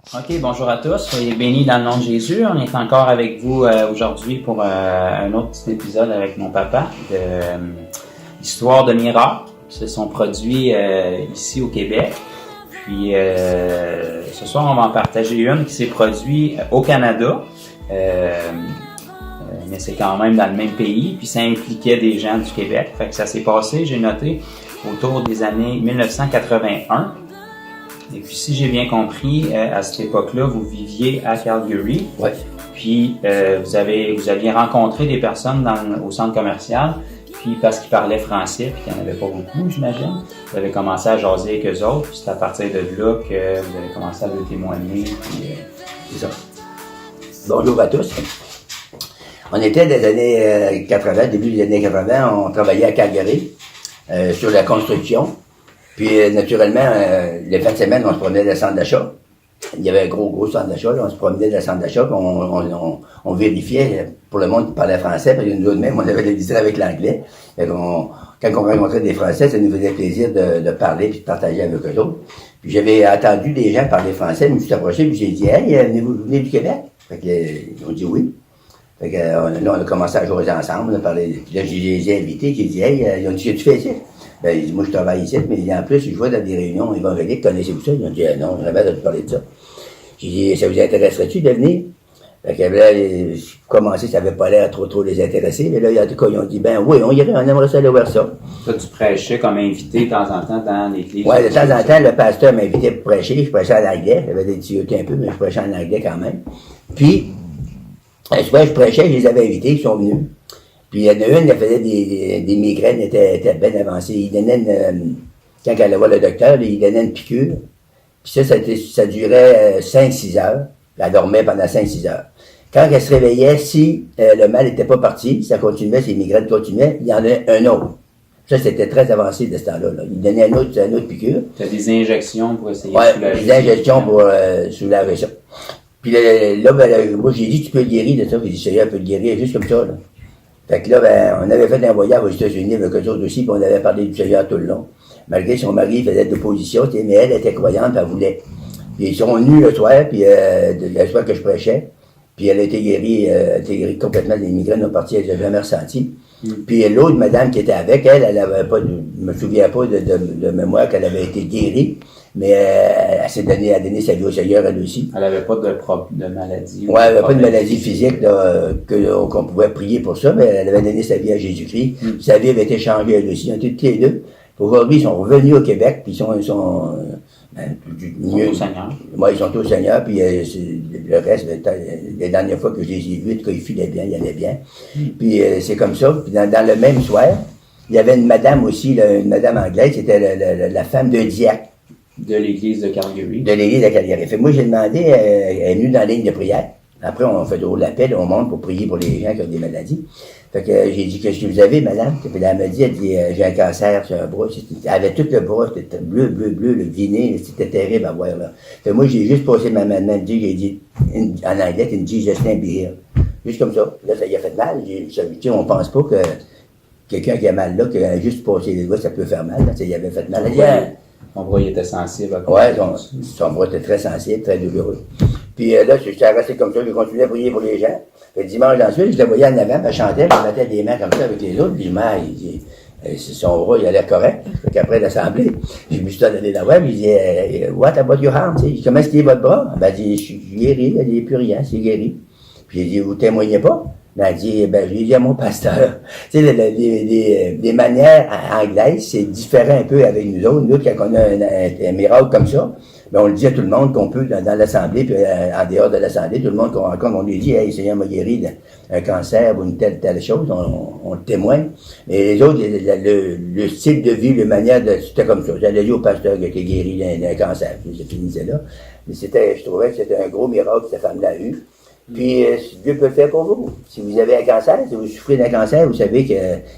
OK, bonjour à tous. Soyez bénis dans le nom de Jésus. On est encore avec vous aujourd'hui pour un autre petit épisode avec mon papa de l'histoire de miracles. Ce sont produits ici au Québec. Puis ce soir, on va en partager une qui s'est produite au Canada. Mais c'est quand même dans le même pays. Puis ça impliquait des gens du Québec. Fait que ça s'est passé, j'ai noté, autour des années 1981. Et puis, si j'ai bien compris, à cette époque-là, vous viviez à Calgary. Oui. Puis, vous aviez rencontré des personnes au centre commercial. Puis, parce qu'ils parlaient français, puis qu'il n'y en avait pas beaucoup, j'imagine, vous avez commencé à jaser avec eux autres. Puis, c'est à partir de là que vous avez commencé à leur témoigner. Puis, c'est ça. Bonjour à tous. On était des années 80, début des années 80, on travaillait à Calgary sur la construction. Puis, naturellement, les fins de semaine, on se promenait dans le centre d'achat. Il y avait un gros centre d'achat, là. On se promenait dans le centre d'achat, puis on vérifiait pour le monde qui parlait français, parce que nous autres même, on avait des visées avec l'anglais. Quand on rencontrait des Français, ça nous faisait plaisir de parler puis de partager avec eux autres. Puis j'avais attendu des gens parler français, je me suis approché, puis j'ai dit « Hey, vous venez du Québec? » Fait que, ils ont dit oui. Fait que là, on a commencé à jouer ensemble, on a parlé. Puis là, je les ai invités, j'ai dit « Hey, ils ont dit « Qu'est-ce que tu fais ici? » Ben, il dit, moi, je travaille ici, mais en plus, je vois dans des réunions évangéliques, connaissez-vous ça? Ils ont dit, non, je rêvais de te parler de ça. J'ai dit, ça vous intéresserait-tu de venir? Fait que là, commencé, ça n'avait pas l'air trop les intéresser, mais là, en tout cas, ils ont dit, ben oui, on irait, on aimerait ça aller voir ça. toi, tu prêchais comme invité de temps en temps dans l'église? Oui, de temps en temps, le pasteur m'invitait pour prêcher, je prêchais en anglais, j'avais des difficultés un peu, mais je prêchais en anglais quand même. Puis, souvent, je prêchais, je les avais invités, ils sont venus. Puis il y en a une, elle faisait des migraines, était bien avancée. Il donnait quand elle allait voir le docteur, il donnait une piqûre. Puis ça durait 5-6 heures. Elle dormait pendant 5-6 heures. Quand elle se réveillait, si le mal n'était pas parti, ça continuait, ses migraines continuaient, il y en avait un autre. Ça, c'était très avancé de ce temps-là. Là. Il donnait un autre piqûre. Tu as des injections pour essayer de soulager. Des injections pour soulager ça. Puis là, moi, j'ai dit, tu peux le guérir de ça. J'ai dit, Seigneur peut le guérir juste comme ça. Là. Fait que là, on avait fait un voyage aux États-Unis avec eux autres aussi, puis on avait parlé du Seigneur tout le long. Malgré son mari faisait de l'opposition, mais elle était croyante, elle voulait. Puis ils sont venus le soir, puis le soir que je prêchais, puis elle a été guérie complètement des migraines, ont parti, elle n'a jamais ressenti. Puis l'autre madame qui était avec, elle avait pas je me souviens pas de mémoire qu'elle avait été guérie, mais elle s'est donné sa vie au Seigneur, elle aussi. Elle n'avait pas de maladie. Oui, elle n'avait pas de maladie physique qu'on pouvait prier pour ça, mais elle avait donné sa vie à Jésus-Christ. Sa vie avait été changée elle aussi. Ils ont été tous les deux. Aujourd'hui, ils sont revenus au Québec, puis ils sont mieux au Seigneur. Oui, ils sont au Seigneur, puis le reste, les dernières fois que je les ai vus, en tout cas, ils filaient bien, ils allaient bien. Puis c'est comme ça. Puis dans le même soir, il y avait une madame aussi, une madame anglaise, c'était la femme d'un diacre. De l'église de Calgary. De l'église de Calgary. Fait moi, j'ai demandé, elle est venue dans la ligne de prière. Après, on fait de l'appel, on monte pour prier pour les gens qui ont des maladies. Fait que j'ai dit, qu'est-ce que vous avez, madame? Puis elle m'a dit, j'ai un cancer sur un bras. Elle avait tout le bras, c'était bleu, le viné, c'était terrible à voir, là. Fait que moi, j'ai juste passé ma main, j'ai dit, en anglais, une digestion beer. Juste comme ça. Là, ça y a fait mal. On pense pas que quelqu'un qui a mal là, que juste passer les doigts, ça peut faire mal. Là, ça y avait fait mal. Mon bras, il était sensible. Oui, son bras était très sensible, très douloureux. Puis là, je suis resté comme ça, je continuais à prier pour les gens. Fait dimanche ensuite, je la voyais en avant, puis elle chantait, puis elle mettait des mains comme ça avec les autres, puis son bras, il allait correct. Fait qu'après l'assemblée, je me suis donné la voix, puis il disait, what about your arm? Comment est-ce qu'il est votre bras? Ben, elle dit, je suis guéri, il n'y a plus rien, c'est guéri. Puis j'ai dit, vous témoignez pas? Ben, elle dit, je l'ai dit à mon pasteur. Tu sais, les manières anglaises, c'est différent un peu avec nous autres. Nous, quand on a un miracle comme ça, ben, on le dit à tout le monde qu'on peut dans l'assemblée, puis en dehors de l'assemblée, tout le monde qu'on rencontre, on lui dit, hey, Seigneur m'a guéri d'un cancer ou une telle chose, on le témoigne. Et les autres, le style de vie, la manière c'était comme ça. J'allais dire au pasteur qui était guéri d'un cancer. Je finissais là. Mais je trouvais que c'était un gros miracle que cette femme-là a eu. Puis, Dieu peut le faire pour vous. Si vous avez un cancer, si vous souffrez d'un cancer, vous savez que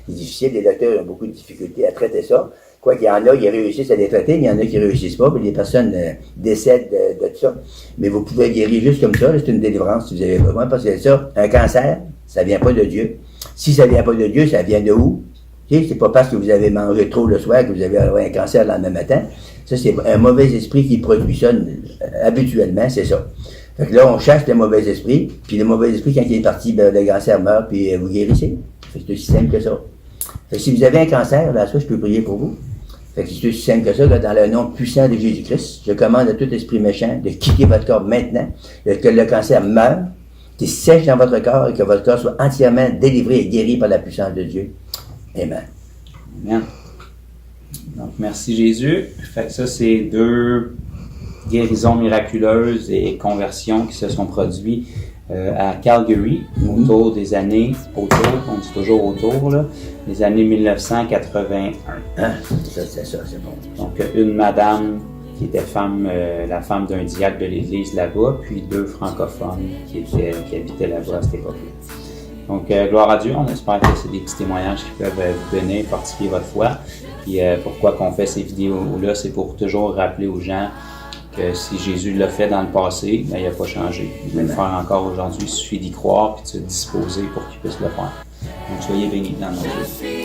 c'est difficile, les docteurs ont beaucoup de difficultés à traiter ça. Quoi qu'il y en a qui réussissent à les traiter, mais il y en a qui réussissent pas, puis les personnes décèdent de ça. Mais vous pouvez guérir juste comme ça, c'est une délivrance si vous avez besoin, parce que ça, un cancer, ça vient pas de Dieu. Si ça vient pas de Dieu, ça vient de où? Okay? C'est pas parce que vous avez mangé trop le soir que vous avez un cancer le lendemain matin. Ça, c'est un mauvais esprit qui produit ça habituellement, c'est ça. Fait que là, on chasse le mauvais esprit, puis le mauvais esprit, quand il est parti, ben, le cancer meurt, puis vous guérissez. Fait que c'est aussi simple que ça. Fait que si vous avez un cancer, là, ça, je peux prier pour vous. Fait que c'est aussi simple que ça, là, dans le nom puissant de Jésus-Christ, je commande à tout esprit méchant de quitter votre corps maintenant, que le cancer meure, qu'il sèche dans votre corps et que votre corps soit entièrement délivré et guéri par la puissance de Dieu. Amen. Amen. Donc, merci Jésus. Fait que ça, c'est 2 guérisons miraculeuses et conversions qui se sont produites à Calgary autour des années, on dit toujours autour, là, des années 1981. Ah, c'est ça, c'est bon. Donc, une madame qui était la femme d'un diacre de l'église là-bas, puis 2 francophones qui habitaient là-bas à cette époque-là. Donc, gloire à Dieu, on espère que c'est des petits témoignages qui peuvent vous donner, fortifier votre foi. Puis pourquoi qu'on fait ces vidéos-là, c'est pour toujours rappeler aux gens que si Jésus l'a fait dans le passé, ben, il n'a pas changé. Il va le faire encore aujourd'hui, il suffit d'y croire puis de se disposer pour qu'il puisse le faire. Donc, soyez bénis dans notre vie.